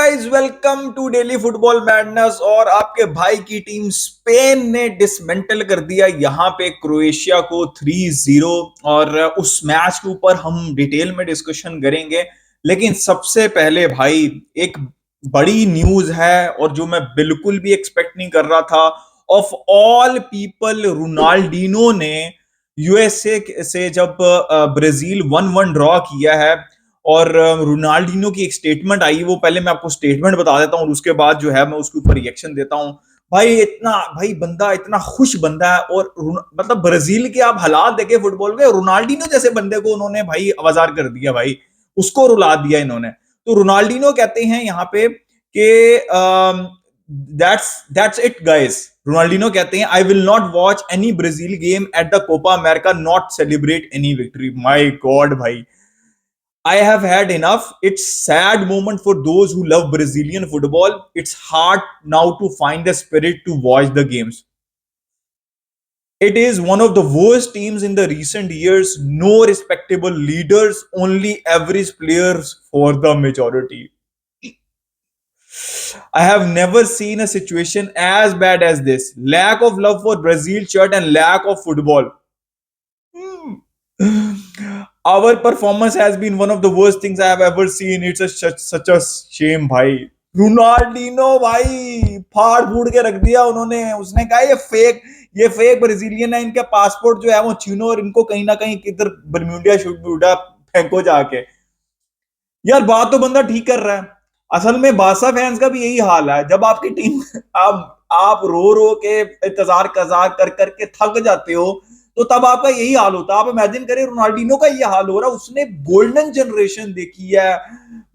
Guys, welcome to daily football madness. और आपके भाई की टीम स्पेन ने डिसमेंटल कर दिया यहां पे क्रोएशिया को 3-0। और उस मैच के ऊपर हम डिटेल में डिस्कशन करेंगे, लेकिन सबसे पहले भाई एक बड़ी न्यूज है और जो मैं बिल्कुल भी एक्सपेक्ट नहीं कर रहा था। ऑफ ऑल पीपल, रोनाल्डिनो ने यूएसए से जब ब्राजील 1-1 ड्रॉ किया है और रोनाल्डिनो की एक स्टेटमेंट आई, वो पहले मैं आपको स्टेटमेंट बता देता हूँ और उसके बाद जो है मैं उसके ऊपर रिएक्शन देता हूँ। भाई बंदा इतना खुश बंदा है। और मतलब ब्राजील के आप हालात देखे फुटबॉल के, रोनाल्डिनो जैसे बंदे को उन्होंने भाई आवाजार कर दिया, भाई उसको रुला दिया इन्होंने। तो रोनाल्डिनो कहते हैं यहाँ पे कि दैट्स इट गाइस। रोनाल्डिनो कहते हैं I will not watch any Brazil game at the Copa America, not celebrate any victory. My god भाई, I have had enough. It's sad moment for those who love Brazilian football. It's hard now to find the spirit to watch the games. It is one of the worst teams in the recent years. No respectable leaders, only average players for the majority. I have never seen a situation as bad as this. Lack of love for Brazil shirt and lack of football. Our performance has been one of the worst things I have ever seen. It's such a shame भाई। Ronaldinho भाई फाड़ फूड़ के रख दिया उन्होंने। उसने कहा ये फेक ब्राजीलियन है, इनके पासपोर्ट जो है वो छीनो और इनको कहीं ना कहीं किधर बरम्यूडिया शुडा फेंको जाके। यार बात तो बंदा ठीक कर रहा है। असल में बारसा फैंस का भी यही हाल है। जब आपकी टीम आप रो रो के इंतजार कजार कर करके थक जाते हो, तो तब आपका यही हाल होता है। आप इमेजिन करें रोनाल्डिनो का ये हाल हो रहा है। उसने गोल्डन जनरेशन देखी है,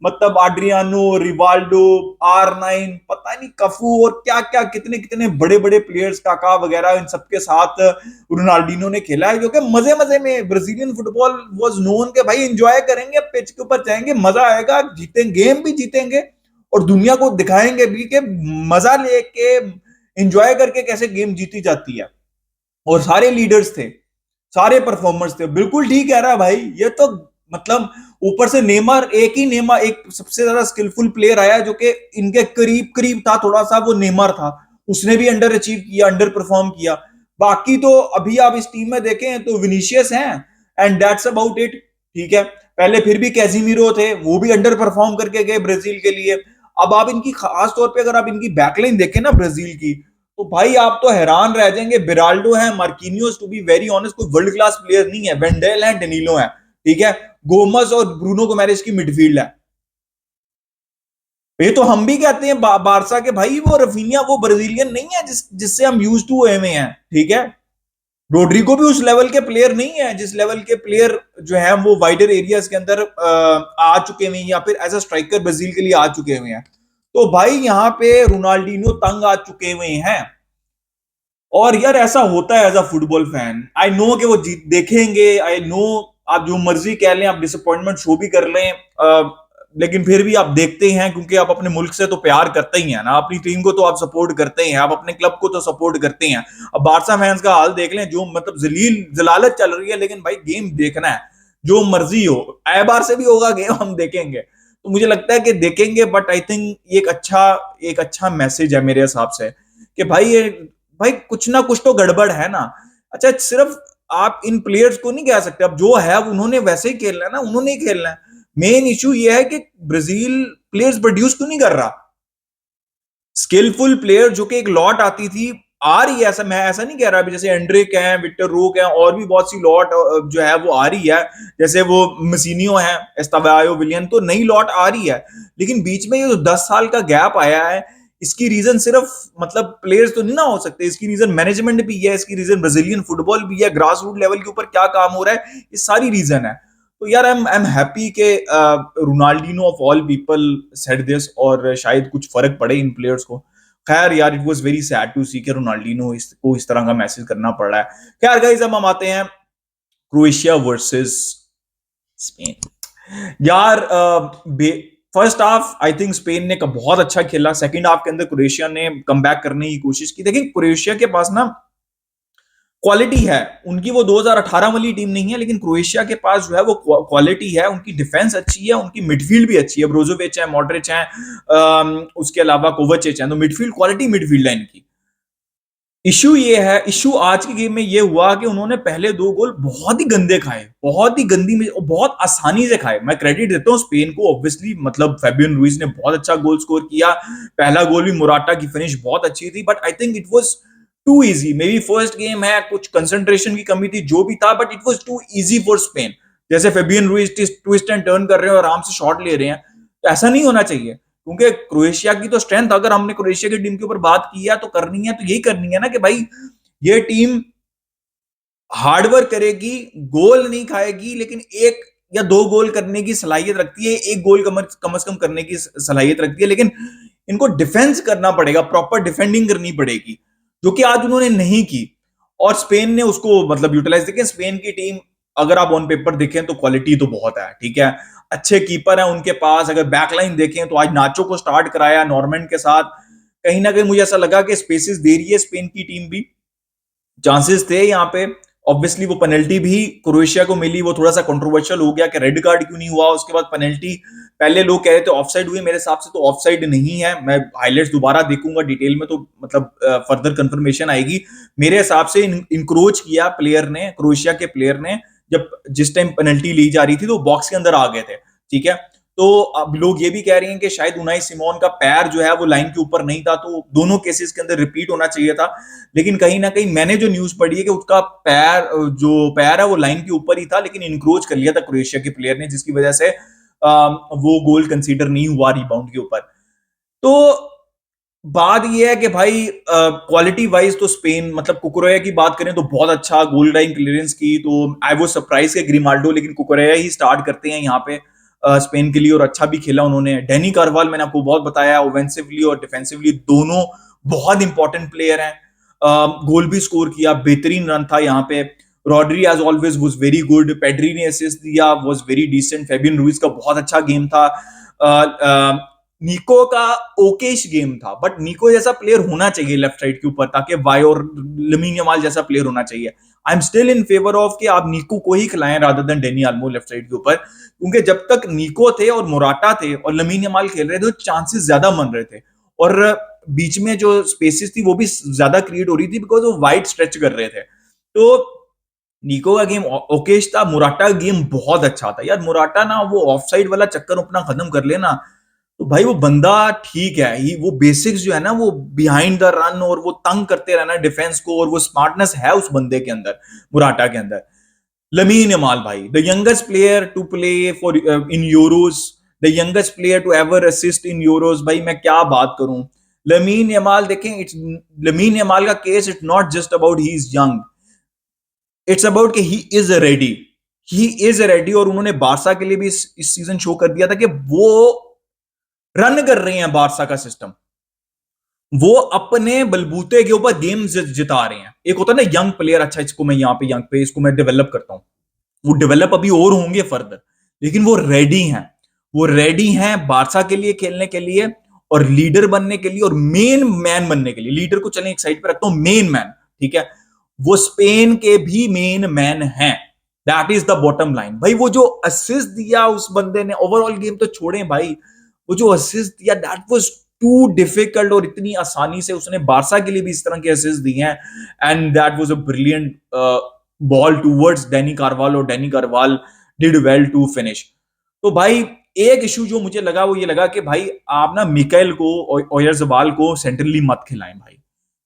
मतलब आड्रियानो, रिवाल्डो, R9, पता नहीं कफू और क्या क्या कितने कितने बड़े बड़े प्लेयर्स, काका वगैरह, इन सबके साथ रोनाल्डिनो ने खेला है। क्योंकि मजे मजे में ब्राजीलियन फुटबॉल वाज नोन के भाई एंजॉय करेंगे, पिच के ऊपर जाएंगे, मजा आएगा, जीतेंगे, गेम भी जीतेंगे और दुनिया को दिखाएंगे भी कि मजा लेके एंजॉय करके कैसे गेम जीती जाती है। और सारे लीडर्स थे, सारे परफॉर्मर्स थे। बिल्कुल ठीक कह रहा है भाई। ये तो मतलब ऊपर से नेमार, एक सबसे ज्यादा स्किलफुल प्लेयर आया जो कि इनके करीब करीब था, थोड़ा सा वो नेमार था। उसने भी अंडर अचीव किया, अंडर परफॉर्म किया। बाकी तो अभी आप इस टीम में देखें तो विनीशियस हैं एंड दैट्स अबाउट इट। ठीक है, पहले फिर भी कैजिमीरो थे, वो भी अंडर परफॉर्म करके गए ब्राजील के लिए। अब आप इनकी खास तौर पे अगर आप इनकी बैकलाइन देखें ना ब्राजील की, तो भाई आप तो हैरान रह जाएंगे। बिराल्डो है, Marquinhos, to be very honest कोई वर्ल्ड क्लास प्लेयर नहीं है। वेंडेल है, डेनिलो है, ठीक है, गोमस और ब्रूनो गोमेरेस की मिडफील्ड है। ये तो हम भी कहते हैं बारसा के भाई वो रफीनिया वो ब्राजीलियन नहीं है जिससे हम यूज टू हुए हैं। ठीक है, रोड्रिगो भी उस लेवल के प्लेयर नहीं है जिस लेवल के प्लेयर जो है वो वाइडर एरियाज के अंदर आ चुके हुए हैं या फिर एज अ स्ट्राइकर ब्राजील के लिए आ चुके हुए हैं। तो भाई यहाँ पे रोनाल्डिनो तंग आ चुके हुए हैं। और यार ऐसा होता है as a football fan. I know कि वो जीत देखेंगे, आई नो आप जो मर्जी कह लें, आप डिसअपॉइंटमेंट शो भी कर लें, लेकिन फिर भी आप देखते हैं क्योंकि आप अपने मुल्क से तो प्यार करते ही हैं ना, अपनी टीम को तो आप सपोर्ट करते हैं, आप अपने क्लब को तो सपोर्ट करते हैं। अब बारसा फैंस का हाल देख लें, जो मतलब जलील जलालत चल रही है, लेकिन भाई गेम देखना है, जो मर्जी हो। ऐबार से भी होगा गेम, हम देखेंगे। तो मुझे लगता है कि देखेंगे, बट आई थिंक एक अच्छा मैसेज है मेरे हिसाब से कि भाई कुछ ना कुछ तो गड़बड़ है ना। अच्छा, सिर्फ आप इन प्लेयर्स को नहीं कह सकते। अब जो है उन्होंने वैसे ही खेलना है ना, उन्होंने ही खेलना है। मेन इशू ये है कि ब्राजील प्लेयर्स प्रोड्यूस क्यों नहीं कर रहा। स्किलफुल प्लेयर जो कि एक लॉट आती थी, आ रही है, ऐसा मैं ऐसा नहीं कह रहा। अभी जैसे एंड्रिक है, विक्टर रोक है, और भी बहुत सी लॉट जो है वो आ रही है। जैसे वो मसीनियो है, एस्तावायो विलियन, तो नई लॉट आ रही है। लेकिन बीच में ये जो 10 साल का गैप आया है, इसकी रीजन सिर्फ मतलब प्लेयर्स तो नहीं ना हो सकते। इसकी रीजन मैनेजमेंट भी है, इसकी रीजन ब्राजीलियन फुटबॉल भी है, ग्रास रूट लेवल के ऊपर क्या काम हो रहा है, ये सारी रीजन है। तो यार आई एम हैप्पी के Ronaldinho of all people said this, और शायद कुछ फर्क पड़े इन प्लेयर्स को। खैर यार, it was very sad to see कि रोनाल्डिनो को इस तरह का मैसेज करना पड़ रहा है। खैर गाइस, अब हम आते हैं क्रोएशिया वर्सेस स्पेन। यार first half I think Spain ने बहुत अच्छा खेला। सेकंड हाफ के अंदर क्रोएशिया ने कमबैक करने की कोशिश की। देखिए क्रोएशिया के पास ना क्वालिटी है उनकी, वो 2018 वाली टीम नहीं है, लेकिन क्रोएशिया के पास जो है वो क्वालिटी है, उनकी डिफेंस अच्छी है, उनकी मिडफील्ड भी अच्छी है, ब्रोजोविच है, मॉड्रिच है, उसके अलावा कोवाचिच है, तो मिडफील्ड क्वालिटी मिडफील्ड है इनकी। इशू ये है, इशू आज की गेम में ये हुआ कि उन्होंने पहले 2 गोल बहुत ही गंदे खाए, बहुत ही गंदी में, बहुत आसानी से खाए। मैं क्रेडिट देता हूँ स्पेन को, ऑब्वियसली, मतलब फैबियन रुइज ने बहुत अच्छा गोल स्कोर किया, पहला गोल भी मोराटा की फिनिश बहुत अच्छी थी, but I think it was too easy. Maybe first game है, कुछ कंसंट्रेशन की कमी थी, जो भी था, but it was too easy for Spain. जैसे Fabian Ruiz twist and turn कर रहे हैं और आराम से शॉट ले रहे हैं, तो ऐसा नहीं होना चाहिए, क्योंकि क्रोएशिया की तो स्ट्रेंथ, अगर हमने क्रोएशिया की टीम के ऊपर बात की है तो करनी है, तो यही करनी है ना कि भाई ये टीम हार्डवर्क करेगी, गोल नहीं खाएगी, लेकिन 1 या 2 गोल करने की सलाहियत रखती है, 1 गोल कम से कम करने की सलाहियत रखती है, लेकिन इनको डिफेंस करना पड़ेगा, प्रॉपर डिफेंडिंग करनी पड़ेगी, जो कि आज उन्होंने नहीं की, और स्पेन ने उसको मतलब यूटिलाइज। देखिए स्पेन की टीम अगर आप ऑन पेपर देखें तो क्वालिटी तो बहुत है, ठीक है, अच्छे कीपर है उनके पास। अगर बैकलाइन देखें तो आज नाचो को स्टार्ट कराया नॉर्मैंड के साथ, कहीं ना कहीं मुझे ऐसा लगा कि स्पेसेस दे रही है स्पेन की टीम भी, चांसेस थे यहाँ पे। ऑब्वियसली वो पेनल्टी भी क्रोएशिया को मिली, वो थोड़ा सा कंट्रोवर्शियल हो गया कि रेड कार्ड क्यों नहीं हुआ, उसके बाद पेनल्टी, पहले लोग कह रहे थे ऑफसाइड हुई, मेरे हिसाब से तो ऑफसाइड नहीं है, मैं हाइलाइट्स दोबारा देखूंगा डिटेल में तो मतलब फर्दर कंफर्मेशन आएगी। मेरे हिसाब से इंक्रोच किया प्लेयर ने, क्रोएशिया के प्लेयर ने, जब जिस टाइम पेनल्टी ली जा रही थी तो बॉक्स के अंदर आ गए थे, ठीक है। तो अब लोग ये भी कह रहे हैं कि शायद उनाई सिमोन का पैर जो है वो लाइन के ऊपर नहीं था, तो दोनों केसेस के अंदर रिपीट होना चाहिए था, लेकिन कहीं ना कहीं मैंने जो न्यूज पढ़ी है कि उसका पैर, जो पैर है वो लाइन के ऊपर ही था, लेकिन इंक्रोच कर लिया था क्रोएशिया के प्लेयर ने, जिसकी वजह से वो गोल कंसीडर नहीं हुआ रिबाउंड के ऊपर। तो बात यह है कि भाई क्वालिटी वाइज तो स्पेन, मतलब कुकुरेया की बात करें तो बहुत अच्छा गोल लाइन क्लियरेंस की, तो आई वो सरप्राइज के ग्रिमाल्डो, लेकिन कुकुरेया ही स्टार्ट करते हैं यहाँ पे स्पेन के लिए, और अच्छा भी खेला उन्होंने। डेनी कार्वाल मैंने आपको बहुत बताया, ऑफेंसिवली और डिफेंसिवली दोनों बहुत इंपॉर्टेंट प्लेयर हैं, गोल भी स्कोर किया, बेहतरीन रन था यहाँ पे। Rodri as always was very good, Pedri ने असिस्ट दिया, was very decent, Fabian Ruiz का बहुत अच्छा गेम था, निको का ओकेश गेम था, बट निको जैसा प्लेयर होना चाहिए लेफ्ट साइड के ऊपर, ताकि वाई और लमीन यमाल जैसा प्लेयर होना चाहिए। I am still in favour of कि आप निको को ही खिलाएं रादर देन डेनी आल्मो लेफ्ट साइड के ऊपर, क्योंकि जब तक निको थे और मोराटा थे और लमीन यमाल खेल रहे थे, तो चांसेस ज्यादा बन रहे थे, और बीच में जो स्पेसेस थी वो भी ज्यादा क्रिएट हो रही थी, बिकॉज वो वाइड स्ट्रेच कर रहे थे। तो निको का गेम ओकेश था, मुराटा का गेम बहुत अच्छा था यार। मुराटा ना वो ऑफसाइड वाला चक्कर अपना खत्म कर लेना, तो भाई वो बंदा ठीक है ही, वो बेसिक्स जो है ना, वो बिहाइंड द रन और वो तंग करते रहना डिफेंस को, और वो स्मार्टनेस है उस बंदे के अंदर, मुराटा के अंदर। लमीन यमाल भाई, the youngest player to play for in Euros, the youngest player to ever assist in Euros, भाई मैं क्या बात करूं। लमीन यमाल देखें, इट्स लमीन यमाल का case, it's not just about he is young, it's about कि he is ready, he is ready. और उन्होंने बारसा के लिए भी इस सीजन शो कर दिया था कि वो रन कर रहे हैं बारसा का सिस्टम, वो अपने बलबूते के ऊपर गेम जिता रहे हैं। एक होता है ना यंग प्लेयर, अच्छा इसको मैं यहाँ पे यंग पे इसको मैं डेवलप करता हूं, वो डेवलप अभी और होंगे फर्दर, लेकिन वो रेडी हैं, वो रेडी हैं बारसा के लिए खेलने के लिए, और लीडर बनने के लिए, और मेन मैन बनने के लिए। लीडर को चलें एक साइड पे रखता हूं, मेन मैन, ठीक है, वो स्पेन के भी मेन मैन हैं। That is the bottom line भाई। वो जो असिस्ट दिया उस बंदे ने, ओवरऑल गेम तो छोड़ें भाई, वो जो असिस्ट दिया दैट वाज टू डिफिकल्ट, और इतनी आसानी से उसने बारसा के लिए भी इस तरह के असिस्ट दिए हैं, and that was a brilliant ball towards Dani Carvajal, और Dani Carvajal did well to finish. तो भाई एक इशू जो मुझे लगा वो ये लगा कि भाई आप ना मिकेल को, ओयारज़ाबाल को सेंट्रली मत खिलाएं भाई।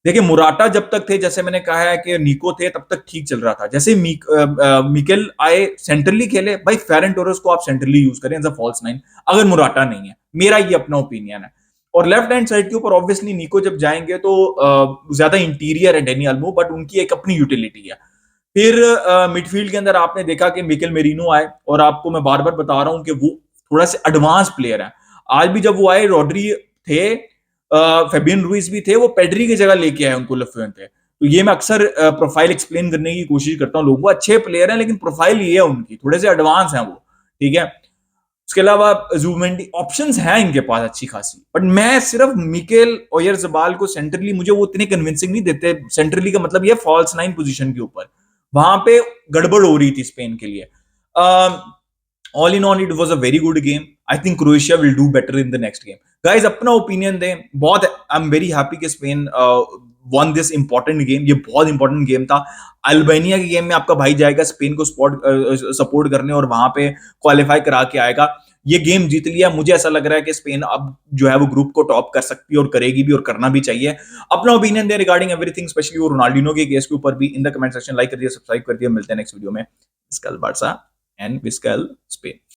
देखिए मुराटा जब तक थे, जैसे मैंने कहा है कि निको थे, तब तक ठीक चल रहा था। जैसे मिकेल आए, सेंट्रली खेले, भाई फेरन टोरेस को आप सेंट्रली यूज करें एज अ फॉल्स नाइन, अगर मुराटा नहीं है, मेरा ये अपना ओपिनियन है। और लेफ्ट हैंड साइड के ऊपर ऑब्वियसली निको जब जाएंगे तो ज्यादा इंटीरियर है डेनी अल्मो, बट उनकी एक अपनी यूटिलिटी है। फिर मिडफील्ड के अंदर आपने देखा कि मिकेल मेरिनो आए, और आपको मैं बार बार बता रहा हूं कि वो थोड़ा सा एडवांस प्लेयर है। आज भी जब वो आए, रॉड्री थे, फेबियन रुइस भी थे, वो पेड्री की जगह लेके आए उनको लफ्युएंटे। तो ये मैं अक्सर प्रोफाइल एक्सप्लेन करने की कोशिश करता हूँ लोगों को, अच्छे प्लेयर हैं लेकिन प्रोफाइल ये है उनकी, थोड़े से एडवांस हैं वो, ठीक है। उसके अलावा जूमेंडी ऑप्शंस हैं इनके पास अच्छी खासी, बट मैं सिर्फ मिकेल ओयारज़ाबाल को सेंट्रली, मुझे वो इतने कन्विंसिंग नहीं देते। सेंट्रली का मतलब ये फॉल्स नाइन पोजीशन के ऊपर, वहां पे गड़बड़ हो रही थी स्पेन के लिए। All in all it was a very good game. I think Croatia will do better in the next game. Guys अपना ओपिनियन दें। बहुत आई एम वेरी हैप्पी कि Spain one this important game. ये बहुत important game था। Albania के game में आपका भाई जाएगा स्पेन को सपोर्ट करने और वहां पे क्वालिफाई करा के आएगा। ये गेम जीत लिया। मुझे ऐसा लग रहा है कि स्पेन अब जो है वो ग्रुप को टॉप कर सकती है और करेगी भी और करना भी चाहिए। अपना ओपिनियन दे रिगार्डिंग एवरीथिंग, स्पेशली वो रोनाल्डिनो के केस के ऊपर भी in the comment section. Like कर दिया, सब्सक्राइब कर दिया। मिलते हैं नेक्स्ट वीडियो में। विस्कल बारसा एंड विस्कल स्पेन।